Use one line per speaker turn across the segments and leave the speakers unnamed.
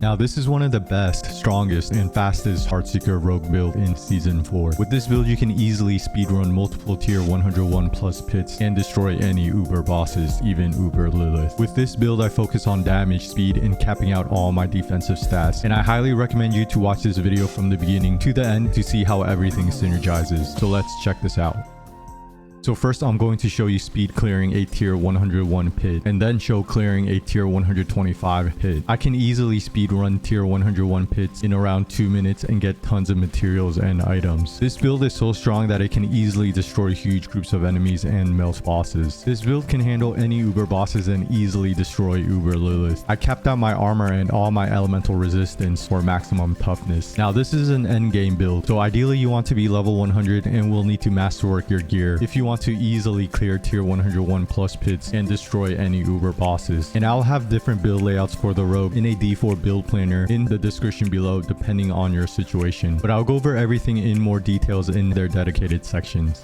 Now this is one of the best, strongest, and fastest Heartseeker Rogue build in Season 4. With this build you can easily speedrun multiple tier 101 plus pits and destroy any Uber bosses, even Uber Lilith. With this build I focus on damage, speed, and capping out all my defensive stats, and I highly recommend you to watch this video from the beginning to the end to see how everything synergizes. So let's check this out. So first I'm going to show you speed clearing a tier 101 pit, and then show clearing a tier 125 pit. I can easily speed run tier 101 pits in around 2 minutes and get tons of materials and items. This build is so strong that it can easily destroy huge groups of enemies and melt bosses. This build can handle any Uber bosses and easily destroy Uber Lilith. I capped out my armor and all my elemental resistance for maximum toughness. Now this is an endgame build, so ideally you want to be level 100 and will need to masterwork your gear if you want to easily clear tier 101 plus pits and destroy any Uber bosses. And I'll have different build layouts for the rogue in a D4 build planner in the description below depending on your situation, but I'll go over everything in more details in their dedicated sections.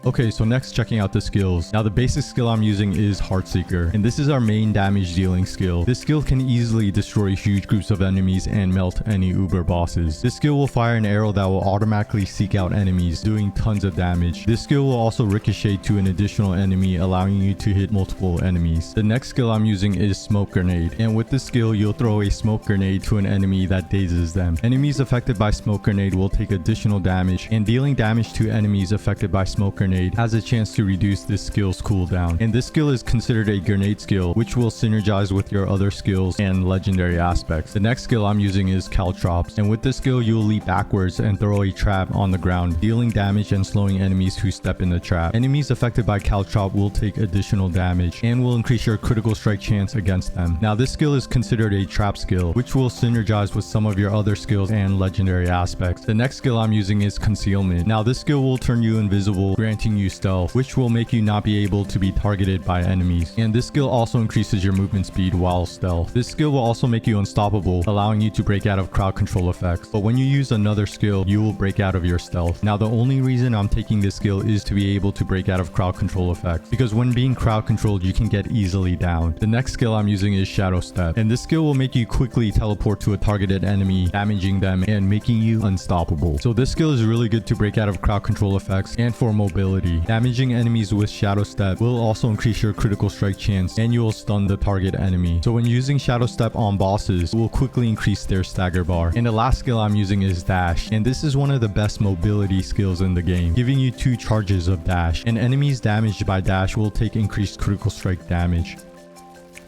Okay, so next checking out the skills. Now the basic skill I'm using is Heartseeker, and this is our main damage dealing skill. This skill can easily destroy huge groups of enemies and melt any Uber bosses. This skill will fire an arrow that will automatically seek out enemies, doing tons of damage. This skill will also ricochet to an additional enemy, allowing you to hit multiple enemies. The next skill I'm using is Smoke Grenade, and with this skill you'll throw a smoke grenade to an enemy that dazes them. Enemies affected by Smoke Grenade will take additional damage, and dealing damage to enemies affected by Smoke Grenade has a chance to reduce this skill's cooldown. And this skill is considered a grenade skill, which will synergize with your other skills and legendary aspects. The next skill I'm using is Caltrops, and with this skill you'll leap backwards and throw a trap on the ground, dealing damage and slowing enemies who step in the trap. Enemies affected by Caltrop will take additional damage and will increase your critical strike chance against them. Now this skill is considered a trap skill, which will synergize with some of your other skills and legendary aspects. The next skill I'm using is Concealment. Now this skill will turn you invisible, granting you stealth, which will make you not be able to be targeted by enemies. And this skill also increases your movement speed while stealth. This skill will also make you unstoppable, allowing you to break out of crowd control effects. But when you use another skill, you will break out of your stealth. Now the only reason I'm taking this skill is to be able to break out of crowd control effects, because when being crowd controlled you can get easily down. The next skill I'm using is Shadow Step, and this skill will make you quickly teleport to a targeted enemy, damaging them and making you unstoppable. So this skill is really good to break out of crowd control effects and for mobility. Damaging enemies with Shadow Step will also increase your critical strike chance, and you will stun the target enemy. So when using Shadow Step on bosses, it will quickly increase their stagger bar. And the last skill I'm using is Dash, and this is one of the best mobility skills in the game, giving you 2 charges of Dash, and enemies damaged by Dash will take increased critical strike damage.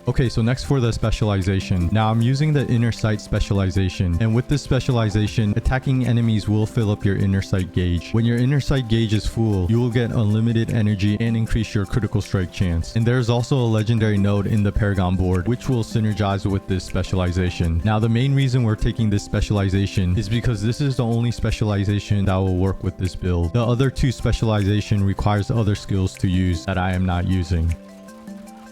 Okay, so next for the specialization. Now I'm using the inner sight specialization, and with this specialization, attacking enemies will fill up your inner sight gauge. When your inner sight gauge is full, you will get unlimited energy and increase your critical strike chance. And there's also a legendary node in the Paragon Board, which will synergize with this specialization. Now the main reason we're taking this specialization is because this is the only specialization that will work with this build. The other 2 specialization requires other skills to use that I am not using.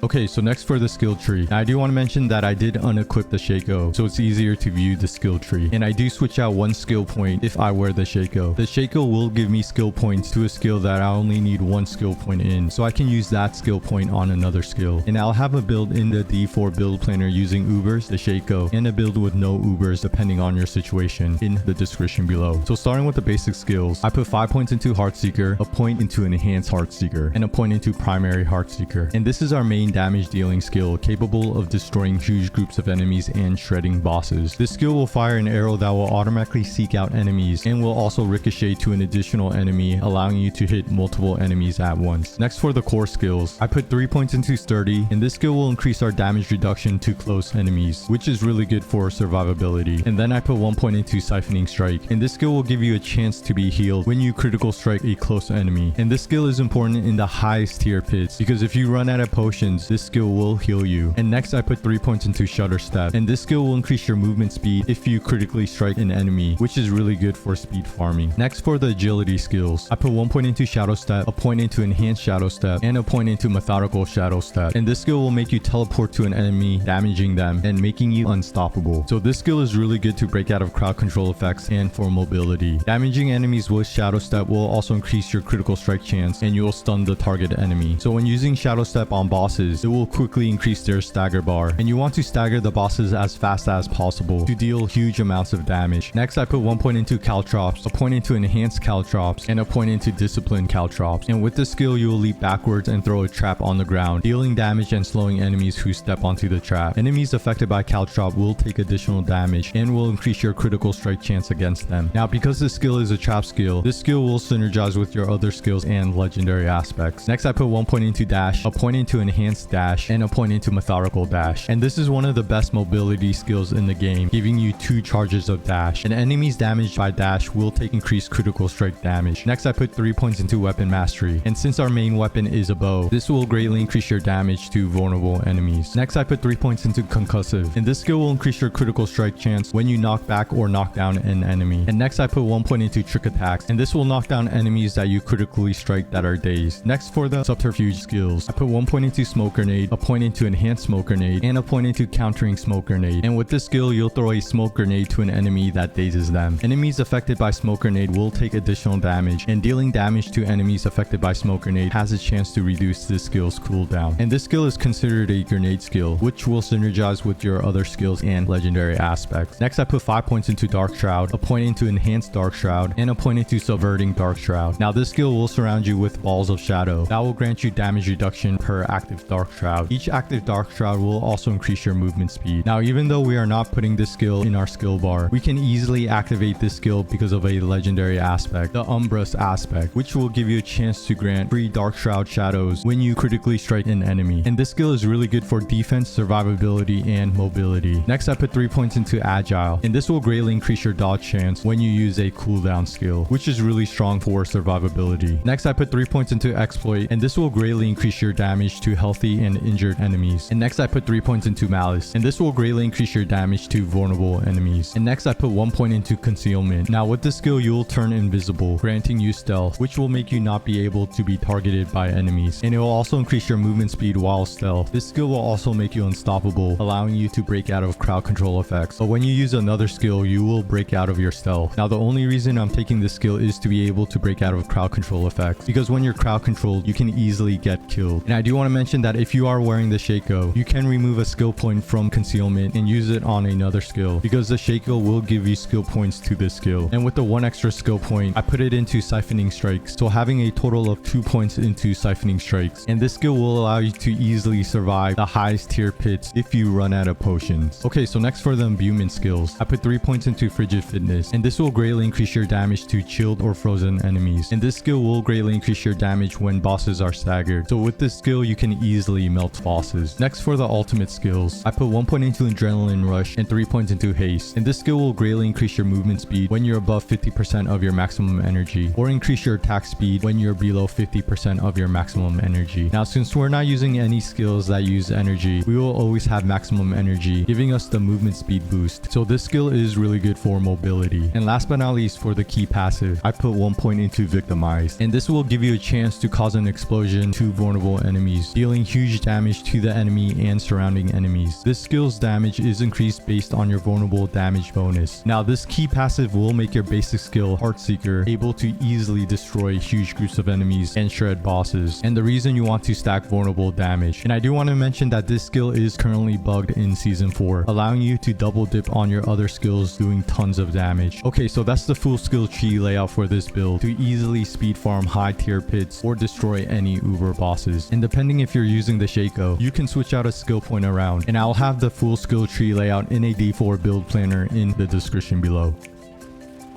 Okay, so next for the skill tree. Now, I do want to mention that I did unequip the Shaco, so it's easier to view the skill tree. And I do switch out 1 skill point if I wear the Shaco. The Shaco will give me skill points to a skill that I only need 1 skill point in, so I can use that skill point on another skill. And I'll have a build in the D4 build planner using Ubers, the Shaco, and a build with no Ubers depending on your situation in the description below. So starting with the basic skills, I put 5 points into Heartseeker, a point into Enhanced Heartseeker, and a point into Primary Heartseeker. And this is our main damage dealing skill, capable of destroying huge groups of enemies and shredding bosses. This skill will fire an arrow that will automatically seek out enemies and will also ricochet to an additional enemy, allowing you to hit multiple enemies at once. Next for the core skills, I put 3 points into Sturdy, and this skill will increase our damage reduction to close enemies, which is really good for survivability. And then I put 1 point into Siphoning Strike, and this skill will give you a chance to be healed when you critical strike a close enemy. And this skill is important in the highest tier pits, because if you run out of potions, this skill will heal you. And next I put 3 points into Shudder Step, and this skill will increase your movement speed if you critically strike an enemy, which is really good for speed farming. Next for the agility skills, I put 1 point into Shadow Step, a point into Enhanced Shadow Step, and a point into Methodical Shadow Step. And this skill will make you teleport to an enemy, damaging them and making you unstoppable. So this skill is really good to break out of crowd control effects and for mobility. Damaging enemies with Shadow Step will also increase your critical strike chance, and you will stun the target enemy. So when using Shadow Step on bosses, bosses, it will quickly increase their stagger bar. And you want to stagger the bosses as fast as possible to deal huge amounts of damage. Next, I put 1 point into caltrops, a point into enhanced caltrops, and a point into discipline caltrops. And with this skill, you will leap backwards and throw a trap on the ground, dealing damage and slowing enemies who step onto the trap. Enemies affected by caltrop will take additional damage and will increase your critical strike chance against them. Now, because this skill is a trap skill, this skill will synergize with your other skills and legendary aspects. Next, I put 1 point into dash, a point into enhanced dash, and a point into methodical dash. And this is one of the best mobility skills in the game, giving you 2 charges of dash. And enemies damaged by dash will take increased critical strike damage. Next, I put 3 points into weapon mastery. And since our main weapon is a bow, this will greatly increase your damage to vulnerable enemies. Next, I put 3 points into concussive. And this skill will increase your critical strike chance when you knock back or knock down an enemy. And next, I put 1 point into trick attacks. And this will knock down enemies that you critically strike that are dazed. Next, for the subterfuge skills, I put 1 point into smoke grenade, a point into enhanced smoke grenade, and a point into countering smoke grenade. And with this skill, you'll throw a smoke grenade to an enemy that dazes them. Enemies affected by smoke grenade will take additional damage, and dealing damage to enemies affected by smoke grenade has a chance to reduce this skill's cooldown. And this skill is considered a grenade skill, which will synergize with your other skills and legendary aspects. Next, I put 5 points into dark shroud, a point into enhanced dark shroud, and a point into subverting dark shroud. Now, this skill will surround you with balls of shadow that will grant you damage reduction per active dark shroud. Each active dark shroud will also increase your movement speed. Now, even though we are not putting this skill in our skill bar, we can easily activate this skill because of a legendary aspect, the Umbrus aspect, which will give you a chance to grant free dark shroud shadows when you critically strike an enemy. And this skill is really good for defense, survivability, and mobility. Next, I put 3 points into agile, and this will greatly increase your dodge chance when you use a cooldown skill, which is really strong for survivability. Next, I put 3 points into exploit, and this will greatly increase your damage to healthy and injured enemies. And next, I put 3 points into malice, and this will greatly increase your damage to vulnerable enemies. And next, I put 1 point into concealment. Now, with this skill, you will turn invisible, granting you stealth, which will make you not be able to be targeted by enemies. And it will also increase your movement speed while stealth. This skill will also make you unstoppable, allowing you to break out of crowd control effects. But when you use another skill, you will break out of your stealth. Now, the only reason I'm taking this skill is to be able to break out of crowd control effects, because when you're crowd controlled, you can easily get killed. And I do want to mention that if you are wearing the Shaco, you can remove a skill point from concealment and use it on another skill, because the Shaco will give you skill points to this skill. And with the 1 extra skill point, I put it into siphoning strikes, so having a total of 2 points into siphoning strikes. And this skill will allow you to easily survive the highest tier pits if you run out of potions. Okay, so next for the imbuement skills, I put 3 points into frigid fitness, and this will greatly increase your damage to chilled or frozen enemies. And this skill will greatly increase your damage when bosses are staggered. So with this skill, you can easily melt bosses. Next for the ultimate skills, I put 1 point into adrenaline rush and 3 points into haste. And this skill will greatly increase your movement speed when you're above 50% of your maximum energy, or increase your attack speed when you're below 50% of your maximum energy. Now, since we're not using any skills that use energy, we will always have maximum energy, giving us the movement speed boost. So this skill is really good for mobility. And last but not least, for the key passive, I put 1 point into victimize, and this will give you a chance to cause an explosion to vulnerable enemies, dealing huge damage to the enemy and surrounding enemies. This skill's damage is increased based on your vulnerable damage bonus. Now, this key passive will make your basic skill, Heartseeker, able to easily destroy huge groups of enemies and shred bosses, and the reason you want to stack vulnerable damage. And I do want to mention that this skill is currently bugged in season 4, allowing you to double dip on your other skills, doing tons of damage. Okay, so that's the full skill tree layout for this build to easily speed farm high tier pits or destroy any uber bosses. And depending if you're using the Shaco, you can switch out a skill point around, and I'll have the full skill tree layout in a D4 build planner in the description below.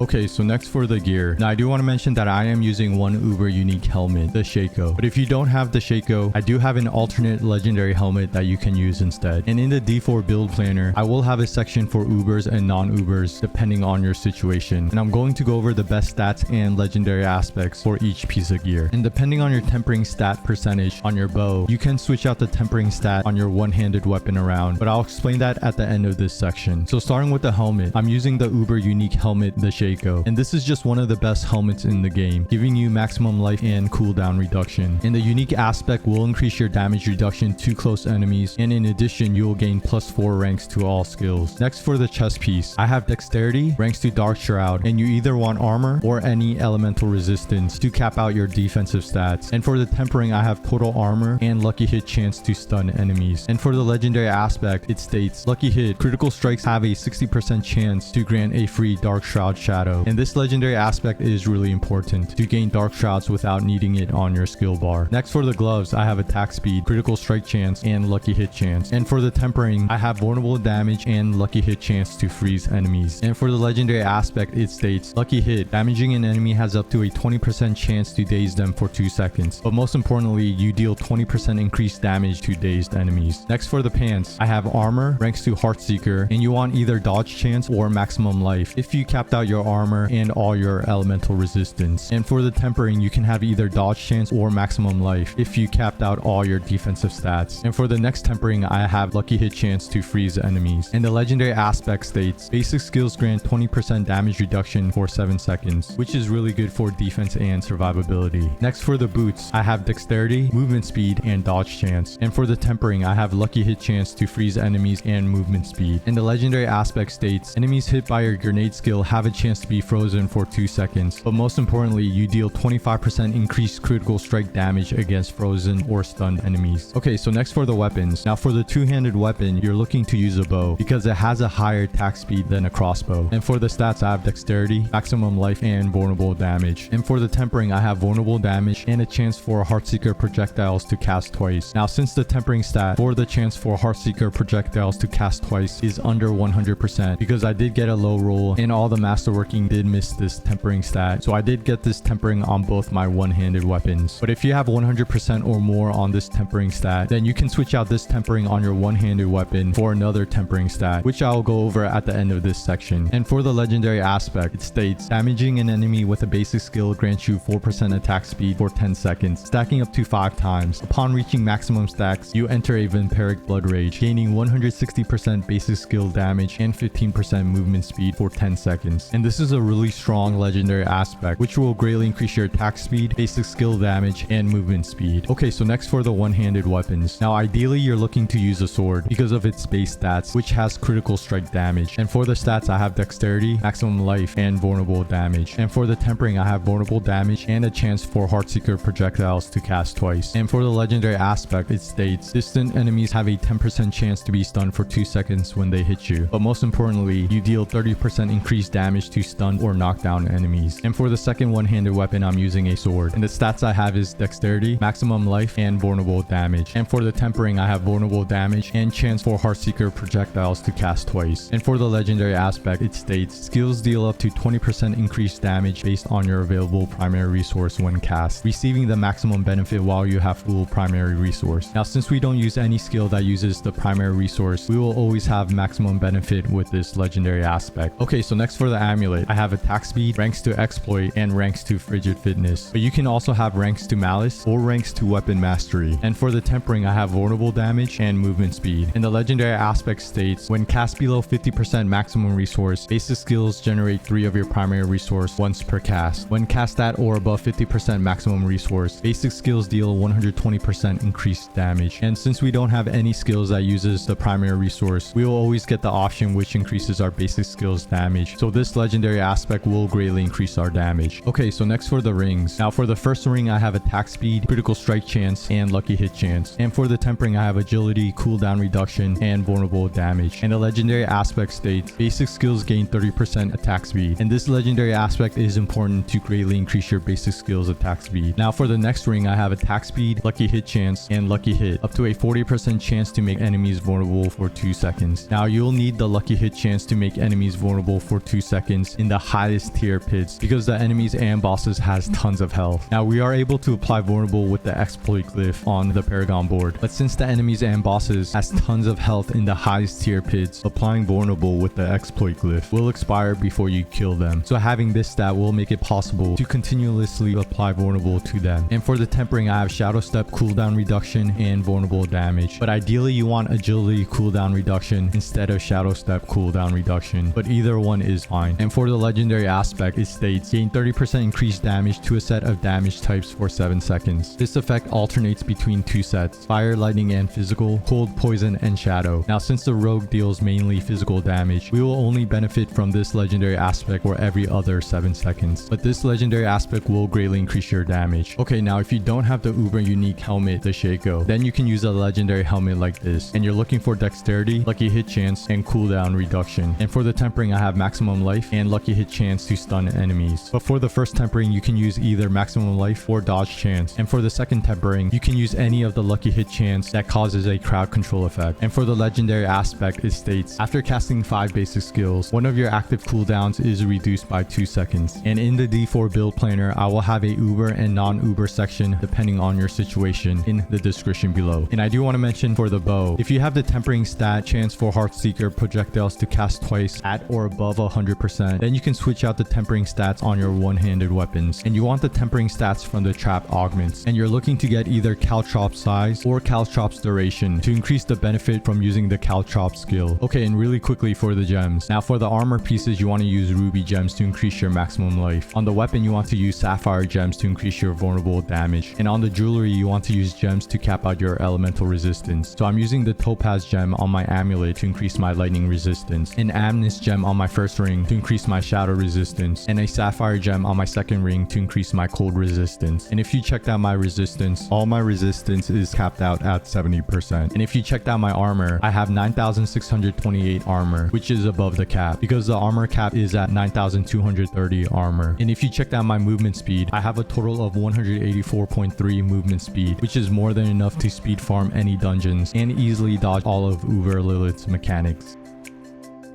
Okay, so next for the gear. Now, I do want to mention that I am using one uber unique helmet, the Shaco. But if you don't have the Shaco, I do have an alternate legendary helmet that you can use instead. And in the D4 build planner, I will have a section for ubers and non-ubers depending on your situation. And I'm going to go over the best stats and legendary aspects for each piece of gear. And depending on your tempering stat percentage on your bow, you can switch out the tempering stat on your one-handed weapon around. But I'll explain that at the end of this section. So starting with the helmet, I'm using the uber unique helmet, the Shaco. Shaco. And this is just one of the best helmets in the game, giving you maximum life and cooldown reduction. And the unique aspect will increase your damage reduction to close enemies, and in addition you'll gain +4 ranks to all skills. Next, for the chest piece, I have dexterity, ranks to Dark Shroud, and you either want armor or any elemental resistance to cap out your defensive stats. And for the tempering, I have total armor and lucky hit chance to stun enemies. And for the legendary aspect, it states lucky hit, critical strikes have a 60% chance to grant a free Dark Shroud shadow. And this legendary aspect is really important to gain Dark Shrouds without needing it on your skill bar. Next, for the gloves, I have attack speed, critical strike chance, and lucky hit chance. And for the tempering, I have vulnerable damage and lucky hit chance to freeze enemies. And for the legendary aspect, it states lucky hit, damaging an enemy has up to a 20% chance to daze them for 2 seconds. But most importantly, you deal 20% increased damage to dazed enemies. Next, for the pants, I have armor, ranks to Heartseeker, and you want either dodge chance or maximum life if you capped out your armor and all your elemental resistance. And for the tempering, you can have either dodge chance or maximum life if you capped out all your defensive stats. And for the next tempering, I have lucky hit chance to freeze enemies. And the legendary aspect states basic skills grant 20% damage reduction for 7 seconds, which is really good for defense and survivability. Next, for the boots, I have dexterity, movement speed, and dodge chance. And for the tempering, I have lucky hit chance to freeze enemies and movement speed. And the legendary aspect states enemies hit by your grenade skill have a chance to be frozen for 2 seconds. But most importantly, you deal 25% increased critical strike damage against frozen or stunned enemies. Okay, so next for the weapons. Now for the two-handed weapon, you're looking to use a bow because it has a higher attack speed than a crossbow. And for the stats, I have dexterity, maximum life, and vulnerable damage. And for the tempering, I have vulnerable damage and a chance for Heartseeker projectiles to cast twice. Now since the tempering stat for the chance for Heartseeker projectiles to cast twice is under 100%, because I did get a low roll and all the masterworking did miss this tempering stat, so I did get this tempering on both my one-handed weapons. But if you have 100% or more on this tempering stat, then you can switch out this tempering on your one-handed weapon for another tempering stat, which I'll go over at the end of this section. And for the legendary aspect, it states damaging an enemy with a basic skill grants you 4% attack speed for 10 seconds, stacking up to 5 times. Upon reaching maximum stacks, you enter a vampiric blood rage, gaining 160% basic skill damage and 15% movement speed for 10 seconds. And this is a really strong legendary aspect, which will greatly increase your attack speed, basic skill damage, and movement speed. Okay, so next for the one-handed weapons. Now ideally you're looking to use a sword because of its base stats, which has critical strike damage. And for the stats, I have dexterity, maximum life, and vulnerable damage. And for the tempering, I have vulnerable damage and a chance for Heartseeker projectiles to cast twice. And for the legendary aspect, it states distant enemies have a 10% chance to be stunned for 2 seconds when they hit you. But most importantly, you deal 30% increased damage to stun or knock down enemies. And for the second one-handed weapon, I'm using a sword. And the stats I have is dexterity, maximum life, and vulnerable damage. And for the tempering, I have vulnerable damage and chance for Heartseeker projectiles to cast twice. And for the legendary aspect, it states skills deal up to 20% increased damage based on your available primary resource when cast, receiving the maximum benefit while you have full primary resource. Now since we don't use any skill that uses the primary resource, we will always have maximum benefit with this legendary aspect. Okay, so next for the amulet, I have attack speed, ranks to exploit, and ranks to frigid fitness. But you can also have ranks to malice or ranks to weapon mastery. And for the tempering, I have vulnerable damage and movement speed. And the legendary aspect states when cast below 50% maximum resource, basic skills generate 3 of your primary resource once per cast. When cast at or above 50% maximum resource, basic skills deal 120% increased damage. And since we don't have any skills that uses the primary resource, we will always get the option which increases our basic skills damage. So this legendary aspect will greatly increase our damage. Okay, so next for the rings. Now for the first ring, I have attack speed, critical strike chance, and lucky hit chance. And for the tempering, I have agility, cooldown reduction, and vulnerable damage. And the legendary aspect states basic skills gain 30% attack speed. And this legendary aspect is important to greatly increase your basic skills attack speed. Now for the next ring, I have attack speed, lucky hit chance, and lucky hit, up to a 40% chance to make enemies vulnerable for 2 seconds. Now you'll need the lucky hit chance to make enemies vulnerable for 2 seconds in the highest tier pits because the enemies and bosses has tons of health. Now we are able to apply vulnerable with the exploit glyph on the Paragon board, but since the enemies and bosses has tons of health in the highest tier pits, applying vulnerable with the exploit glyph will expire before you kill them. So having this stat will make it possible to continuously apply vulnerable to them. And for the tempering, I have shadow step, cooldown reduction, and vulnerable damage. But ideally you want agility cooldown reduction instead of shadow step cooldown reduction, but either one is fine. And for the legendary aspect, it states gain 30% increased damage to a set of damage types for 7 seconds. This effect alternates between 2 sets, fire, lightning, and physical, cold, poison, and shadow. Now since the rogue deals mainly physical damage, we will only benefit from this legendary aspect for every other 7 seconds. But this legendary aspect will greatly increase your damage. Okay, now if you don't have the uber unique helmet, the Shaco, then you can use a legendary helmet like this. And you're looking for dexterity, lucky hit chance, and cooldown reduction. And for the tempering, I have maximum life and lucky hit chance to stun enemies. But for the first tempering, you can use either maximum life or dodge chance. And for the second tempering, you can use any of the lucky hit chance that causes a crowd control effect. And for the legendary aspect, it states after casting 5 basic skills, one of your active cooldowns is reduced by 2 seconds. And in the D4 build planner, I will have a uber and non-uber section depending on your situation in the description below. And I do want to mention for the bow, if you have the tempering stat chance for Heartseeker projectiles to cast twice at or above 100%, then you can switch out the tempering stats on your one-handed weapons. And you want the tempering stats from the trap augments. And you're looking to get either caltrop size or caltrop's duration to increase the benefit from using the caltrop skill. Okay, and really quickly for the gems. Now for the armor pieces, you want to use ruby gems to increase your maximum life. On the weapon, you want to use sapphire gems to increase your vulnerable damage. And on the jewelry, you want to use gems to cap out your elemental resistance. So I'm using the topaz gem on my amulet to increase my lightning resistance, an amethyst gem on my first ring to increase my shadow resistance, and a sapphire gem on my second ring to increase my cold resistance. And if you checked out my resistance, all my resistance is capped out at 70%. And if you checked out my armor, I have 9,628 armor, which is above the cap because the armor cap is at 9,230 armor. And if you checked out my movement speed, I have a total of 184.3 movement speed, which is more than enough to speed farm any dungeons and easily dodge all of Uber Lilith's mechanics.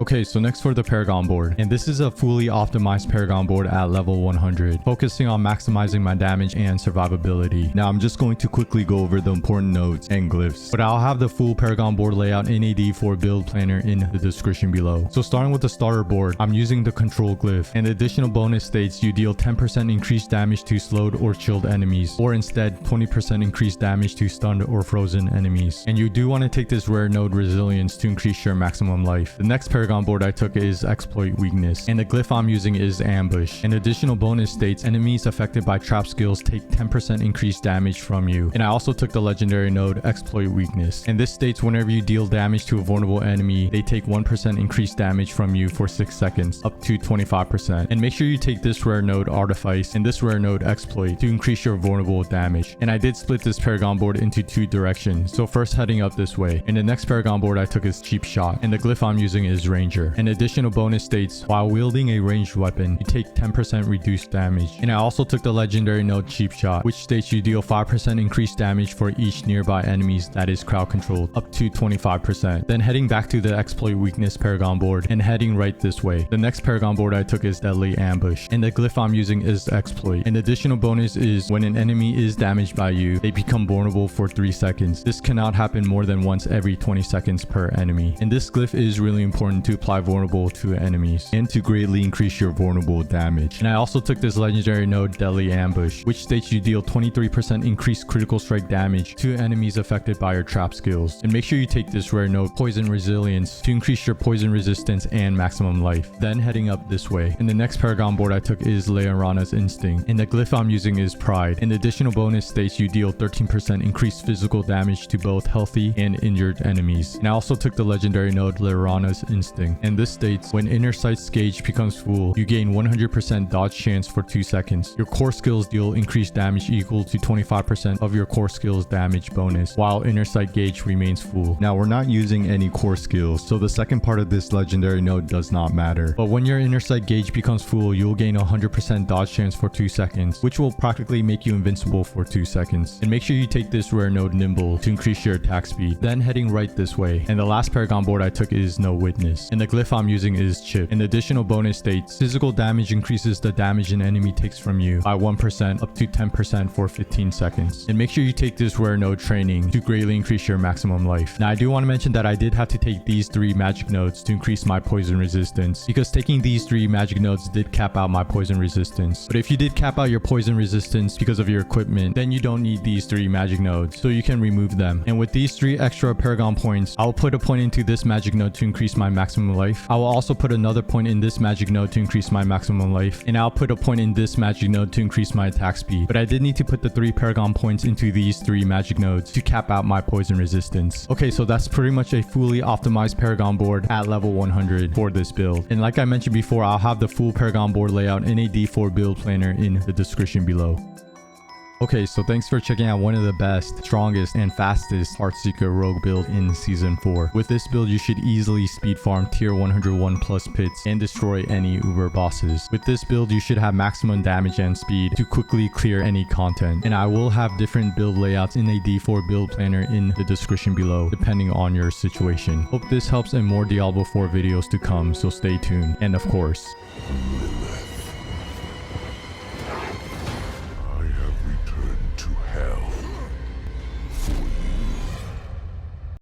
Okay, so next for the Paragon Board, and this is a fully optimized Paragon Board at level 100, focusing on maximizing my damage and survivability. Now I'm just going to quickly go over the important nodes and glyphs, but I'll have the full Paragon Board layout in a D4 build planner in the description below. So starting with the starter board, I'm using the control glyph, and the additional bonus states you deal 10% increased damage to slowed or chilled enemies, or instead 20% increased damage to stunned or frozen enemies. And you do want to take this rare node resilience to increase your maximum life. The next Paragon Board I took is exploit weakness, and the glyph I'm using is ambush. An additional bonus states enemies affected by trap skills take 10% increased damage from you. And I also took the legendary node exploit weakness, and this states whenever you deal damage to a vulnerable enemy, they take 1% increased damage from you for 6 seconds, up to 25%. And make sure you take this rare node artifice and this rare node exploit to increase your vulnerable damage. And I did split this Paragon Board into 2 directions, so first heading up this way, and the next Paragon Board I took is cheap shot, and the glyph I'm using is range. An additional bonus states while wielding a ranged weapon, you take 10% reduced damage. And I also took the legendary node cheap shot, which states you deal 5% increased damage for each nearby enemies that is crowd controlled, up to 25%. Then heading back to the exploit weakness Paragon Board and heading right this way. The next Paragon Board I took is deadly ambush, and the glyph I'm using is exploit. An additional bonus is when an enemy is damaged by you, they become vulnerable for 3 seconds. This cannot happen more than once every 20 seconds per enemy. And this glyph is really important to apply vulnerable to enemies and to greatly increase your vulnerable damage. And I also took this legendary node deadly ambush, which states you deal 23% increased critical strike damage to enemies affected by your trap skills. And make sure you take this rare node poison resilience to increase your poison resistance and maximum life. Then heading up this way, and the next Paragon Board I took is Leorana's instinct, and the glyph I'm using is pride. An additional bonus states you deal 13% increased physical damage to both healthy and injured enemies. And I also took the legendary node Leorana's instinct, and this states when inner sight's gauge becomes full, you gain 100% dodge chance for 2 seconds. Your core skills deal increased damage equal to 25% of your core skills damage bonus, while inner sight gauge remains full. Now we're not using any core skills, so the second part of this legendary node does not matter. But when your inner sight gauge becomes full, you'll gain 100% dodge chance for 2 seconds, which will practically make you invincible for 2 seconds. And make sure you take this rare node nimble to increase your attack speed. Then heading right this way, and the last Paragon Board I took is no witness, and the glyph I'm using is chip. An additional bonus states physical damage increases the damage an enemy takes from you by 1% up to 10% for 15 seconds. And make sure you take this rare node training to greatly increase your maximum life. Now I do want to mention that I did have to take these 3 magic nodes to increase my poison resistance, because taking these 3 magic nodes did cap out my poison resistance. But if you did cap out your poison resistance because of your equipment, then you don't need these 3 magic nodes, so you can remove them. And with these 3 extra Paragon points, I'll put a point into this magic node to increase my maximum maximum life. I will also put another point in this magic node to increase my maximum life, and I'll put a point in this magic node to increase my attack speed. But I did need to put the 3 Paragon points into these 3 magic nodes to cap out my poison resistance. Okay, so that's pretty much a fully optimized Paragon board at level 100 for this build. And like I mentioned before, I'll have the full Paragon board layout in a D4 build planner in the description below. Okay, so thanks for checking out one of the best, strongest, and fastest Heartseeker Rogue build in Season 4. With this build, you should easily speed farm tier 101 plus pits and destroy any uber bosses. With this build, you should have maximum damage and speed to quickly clear any content. And I will have different build layouts in a D4 build planner in the description below, depending on your situation. Hope this helps and more Diablo 4 videos to come, so stay tuned. And of course,